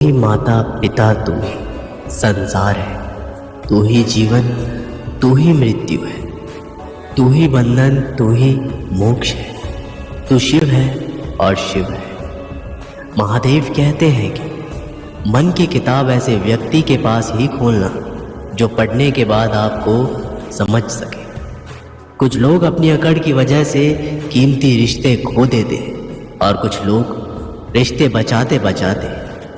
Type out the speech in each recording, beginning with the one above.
ही माता पिता तू ही संसार है, तू ही जीवन तू ही मृत्यु है, तू ही बंधन तू ही मोक्ष है, तू शिव है और शिव है। महादेव कहते हैं कि मन की किताब ऐसे व्यक्ति के पास ही खोलना जो पढ़ने के बाद आपको समझ सके। कुछ लोग अपनी अकड़ की वजह से कीमती रिश्ते खो देते हैं और कुछ लोग रिश्ते बचाते बचाते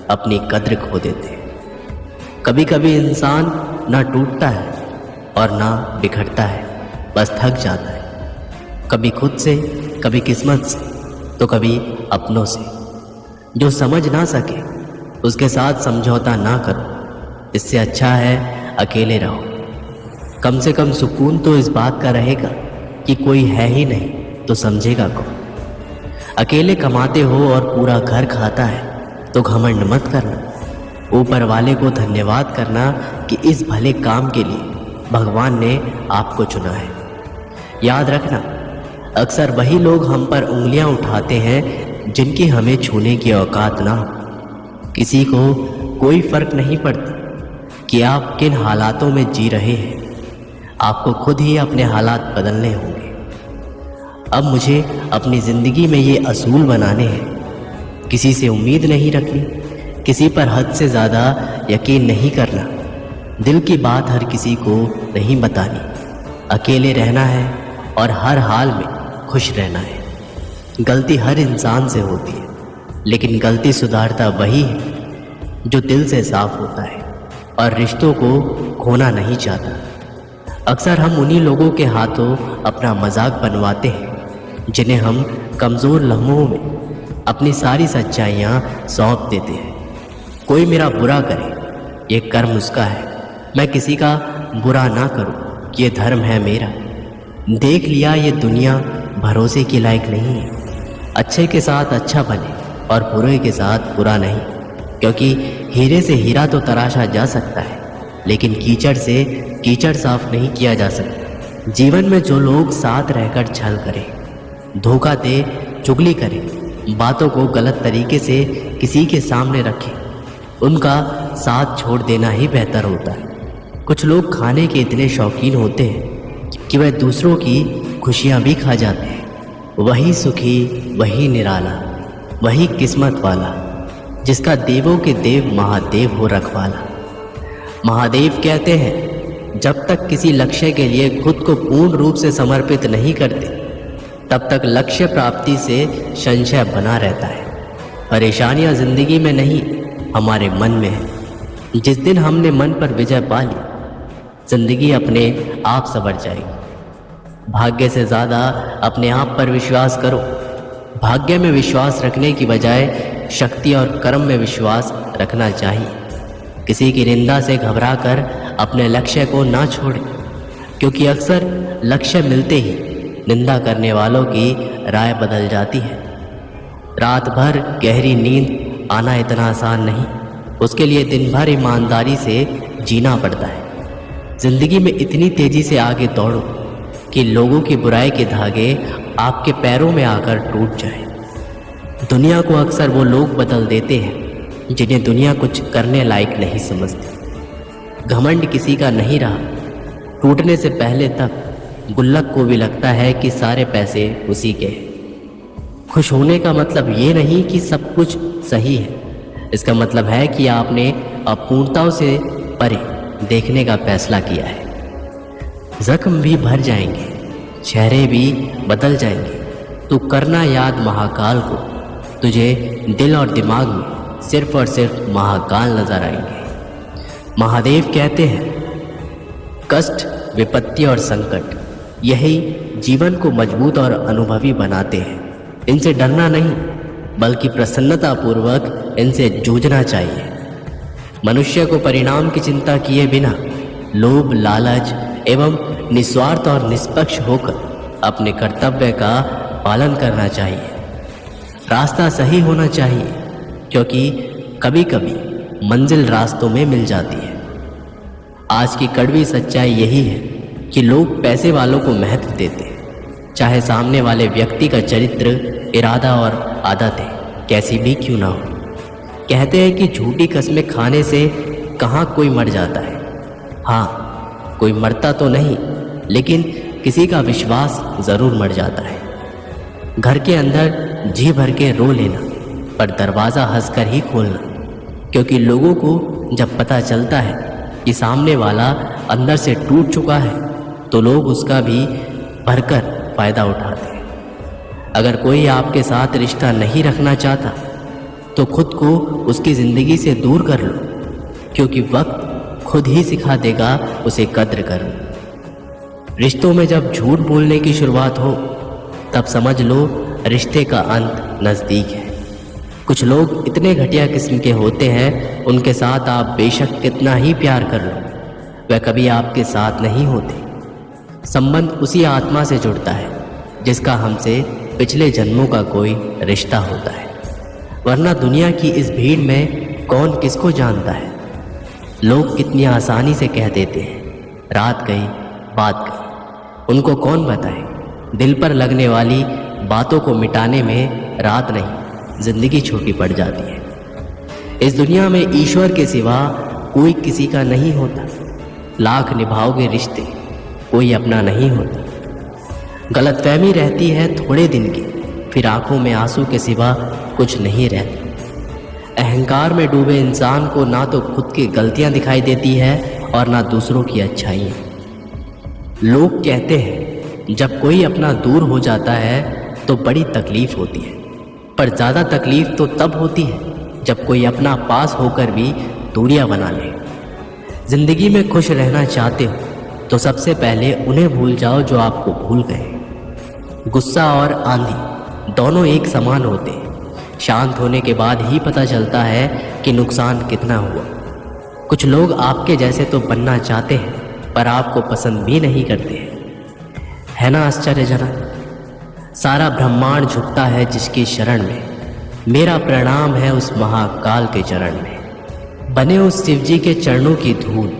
अपनी कद्र खो देते हैं। कभी कभी इंसान ना टूटता है और ना बिखरता है, बस थक जाता है, कभी खुद से, कभी किस्मत से, तो कभी अपनों से। जो समझ ना सके उसके साथ समझौता ना करो, इससे अच्छा है अकेले रहो। कम से कम सुकून तो इस बात का रहेगा कि कोई है ही नहीं तो समझेगा कौन। अकेले कमाते हो और पूरा घर खाता है तो घमंड मत करना, ऊपर वाले को धन्यवाद करना कि इस भले काम के लिए भगवान ने आपको चुना है। याद रखना, अक्सर वही लोग हम पर उंगलियां उठाते हैं जिनकी हमें छूने की औकात ना हो। किसी को कोई फर्क नहीं पड़ता कि आप किन हालातों में जी रहे हैं, आपको खुद ही अपने हालात बदलने होंगे। अब मुझे अपनी ज़िंदगी में ये असूल बनाने हैं, किसी से उम्मीद नहीं रखनी, किसी पर हद से ज़्यादा यकीन नहीं करना, दिल की बात हर किसी को नहीं बतानी, अकेले रहना है और हर हाल में खुश रहना है। गलती हर इंसान से होती है, लेकिन गलती सुधारता वही है जो दिल से साफ होता है और रिश्तों को खोना नहीं चाहता। अक्सर हम उन्हीं लोगों के हाथों अपना मजाक बनवाते हैं जिन्हें हम कमज़ोर लम्हों में अपनी सारी सच्चाइयाँ सौंप देते हैं। कोई मेरा बुरा करे ये कर्म उसका है, मैं किसी का बुरा ना करूँ ये धर्म है मेरा। देख लिया ये दुनिया भरोसे की लायक नहीं है, अच्छे के साथ अच्छा बने और बुरे के साथ बुरा नहीं, क्योंकि हीरे से हीरा तो तराशा जा सकता है लेकिन कीचड़ से कीचड़ साफ नहीं किया जा सकता। जीवन में जो लोग साथ रहकर छल करें, धोखा दे, चुगली करें, बातों को गलत तरीके से किसी के सामने रखें, उनका साथ छोड़ देना ही बेहतर होता है। कुछ लोग खाने के इतने शौकीन होते हैं कि वह दूसरों की खुशियाँ भी खा जाते हैं। वही सुखी, वही निराला, वही किस्मत वाला, जिसका देवों के देव महादेव हो रखवाला। महादेव कहते हैं, जब तक किसी लक्ष्य के लिए खुद को पूर्ण रूप से समर्पित नहीं करते तब तक लक्ष्य प्राप्ति से संशय बना रहता है। परेशानियां जिंदगी में नहीं, हमारे मन में है। जिस दिन हमने मन पर विजय पा ली, जिंदगी अपने आप संवर जाएगी। भाग्य से ज़्यादा अपने आप पर विश्वास करो। भाग्य में विश्वास रखने की बजाय शक्ति और कर्म में विश्वास रखना चाहिए। किसी की निंदा से घबराकर अपने लक्ष्य को ना छोड़ें, क्योंकि अक्सर लक्ष्य मिलते ही निंदा करने वालों की राय बदल जाती है। रात भर गहरी नींद आना इतना आसान नहीं, उसके लिए दिन भर ईमानदारी से जीना पड़ता है। जिंदगी में इतनी तेजी से आगे दौड़ो कि लोगों की बुराई के धागे आपके पैरों में आकर टूट जाए। दुनिया को अक्सर वो लोग बदल देते हैं जिन्हें दुनिया कुछ करने लायक नहीं समझती। घमंड किसी का नहीं रहा, टूटने से पहले तक गुल्लक को भी लगता है कि सारे पैसे उसी के हैं। खुश होने का मतलब ये नहीं कि सब कुछ सही है, इसका मतलब है कि आपने अपूर्णताओं से परे देखने का फैसला किया है। जख्म भी भर जाएंगे, चेहरे भी बदल जाएंगे, तो करना याद महाकाल को, तुझे दिल और दिमाग में सिर्फ और सिर्फ महाकाल नजर आएंगे। महादेव कहते हैं, कष्ट, विपत्ति और संकट यही जीवन को मजबूत और अनुभवी बनाते हैं। इनसे डरना नहीं, बल्कि प्रसन्नतापूर्वक इनसे जूझना चाहिए। मनुष्य को परिणाम की चिंता किए बिना लोभ, लालच एवं निस्वार्थ और निष्पक्ष होकर अपने कर्तव्य का पालन करना चाहिए। रास्ता सही होना चाहिए, क्योंकि कभी कभी मंजिल रास्तों में मिल जाती है। आज की कड़वी सच्चाई यही है कि लोग पैसे वालों को महत्व देते हैं, चाहे सामने वाले व्यक्ति का चरित्र, इरादा और आदतें कैसी भी क्यों ना हो। कहते हैं कि झूठी कस्में खाने से कहाँ कोई मर जाता है। हाँ, कोई मरता तो नहीं, लेकिन किसी का विश्वास ज़रूर मर जाता है। घर के अंदर जी भर के रो लेना, पर दरवाज़ा हंसकर ही खोलना, क्योंकि लोगों को जब पता चलता है कि सामने वाला अंदर से टूट चुका है तो लोग उसका भी भरकर फ़ायदा उठाते हैं। अगर कोई आपके साथ रिश्ता नहीं रखना चाहता तो खुद को उसकी ज़िंदगी से दूर कर लो, क्योंकि वक्त खुद ही सिखा देगा उसे कद्र करना। रिश्तों में जब झूठ बोलने की शुरुआत हो तब समझ लो रिश्ते का अंत नज़दीक है। कुछ लोग इतने घटिया किस्म के होते हैं, उनके साथ आप बेशक कितना ही प्यार कर लो, वह कभी आपके साथ नहीं होते। संबंध उसी आत्मा से जुड़ता है जिसका हमसे पिछले जन्मों का कोई रिश्ता होता है, वरना दुनिया की इस भीड़ में कौन किसको जानता है। लोग कितनी आसानी से कह देते हैं रात गई बात गई, उनको कौन बताए दिल पर लगने वाली बातों को मिटाने में रात नहीं जिंदगी छोटी पड़ जाती है। इस दुनिया में ईश्वर के सिवा कोई किसी का नहीं होता। लाख निभाओगे रिश्ते, कोई अपना नहीं होता। गलतफहमी रहती है थोड़े दिन की, फिर आंखों में आंसू के सिवा कुछ नहीं रहता। अहंकार में डूबे इंसान को ना तो खुद की गलतियां दिखाई देती है और ना दूसरों की अच्छाइयाँ। लोग कहते हैं जब कोई अपना दूर हो जाता है तो बड़ी तकलीफ होती है, पर ज़्यादा तकलीफ तो तब होती है जब कोई अपना पास होकर भी दूरियां बना ले। ज़िंदगी में खुश रहना चाहते हो तो सबसे पहले उन्हें भूल जाओ जो आपको भूल गए। गुस्सा और आंधी दोनों एक समान होते हैं। शांत होने के बाद ही पता चलता है कि नुकसान कितना हुआ। कुछ लोग आपके जैसे तो बनना चाहते हैं, पर आपको पसंद भी नहीं करते हैं। है ना आश्चर्यजनक? सारा ब्रह्मांड झुकता है जिसकी शरण में। मेरा प्रणाम है उस महाकाल के चरण में। बने उस शिव जी के चरणों की धूल,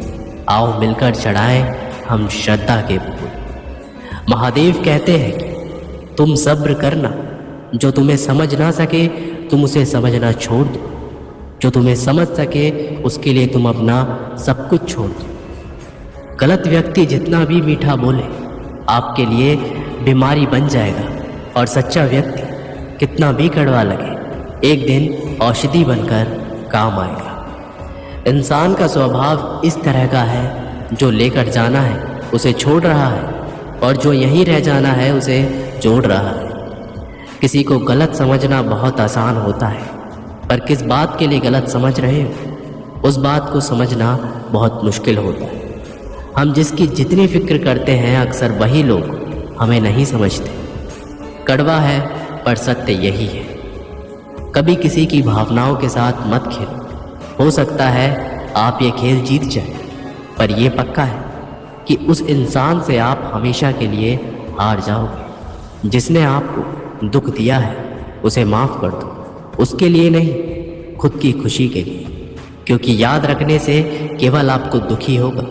आओ मिलकर चढ़ाएं हम श्रद्धा के फूल। महादेव कहते हैं कि तुम सब्र करना, जो तुम्हें समझ ना सके तुम उसे समझना छोड़ दो, जो तुम्हें समझ सके उसके लिए तुम अपना सब कुछ छोड़ दो। गलत व्यक्ति जितना भी मीठा बोले आपके लिए बीमारी बन जाएगा, और सच्चा व्यक्ति कितना भी कड़वा लगे एक दिन औषधि बनकर काम आएगा। इंसान का स्वभाव इस तरह का है, जो लेकर जाना है उसे छोड़ रहा है, और जो यहीं रह जाना है उसे जोड़ रहा है। किसी को गलत समझना बहुत आसान होता है, पर किस बात के लिए गलत समझ रहे हो उस बात को समझना बहुत मुश्किल होता है। हम जिसकी जितनी फिक्र करते हैं अक्सर वही लोग हमें नहीं समझते। कड़वा है पर सत्य यही है। कभी किसी की भावनाओं के साथ मत खेलो। हो सकता है आप ये खेल जीत जाए, पर यह पक्का है कि उस इंसान से आप हमेशा के लिए हार जाओगे। जिसने आपको दुख दिया है उसे माफ़ कर दो, उसके लिए नहीं, खुद की खुशी के लिए, क्योंकि याद रखने से केवल आपको दुखी होगा।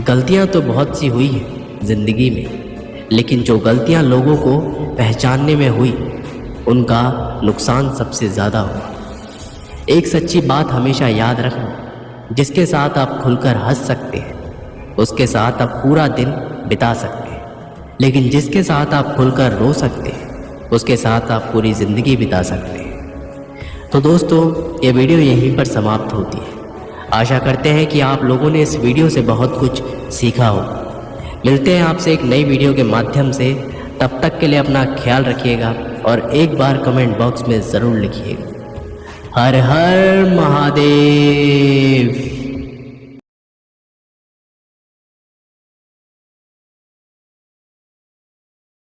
गलतियां तो बहुत सी हुई हैं ज़िंदगी में, लेकिन जो गलतियां लोगों को पहचानने में हुई उनका नुकसान सबसे ज़्यादा हुआ। एक सच्ची बात हमेशा याद रखना, जिसके साथ आप खुलकर हंस सकते हैं उसके साथ आप पूरा दिन बिता सकते हैं, लेकिन जिसके साथ आप खुलकर रो सकते हैं उसके साथ आप पूरी ज़िंदगी बिता सकते हैं। तो दोस्तों, ये वीडियो यहीं पर समाप्त होती है। आशा करते हैं कि आप लोगों ने इस वीडियो से बहुत कुछ सीखा होगा। मिलते हैं आपसे एक नई वीडियो के माध्यम से। तब तक के लिए अपना ख्याल रखिएगा और एक बार कमेंट बॉक्स में ज़रूर लिखिएगा। हर हर महादेव।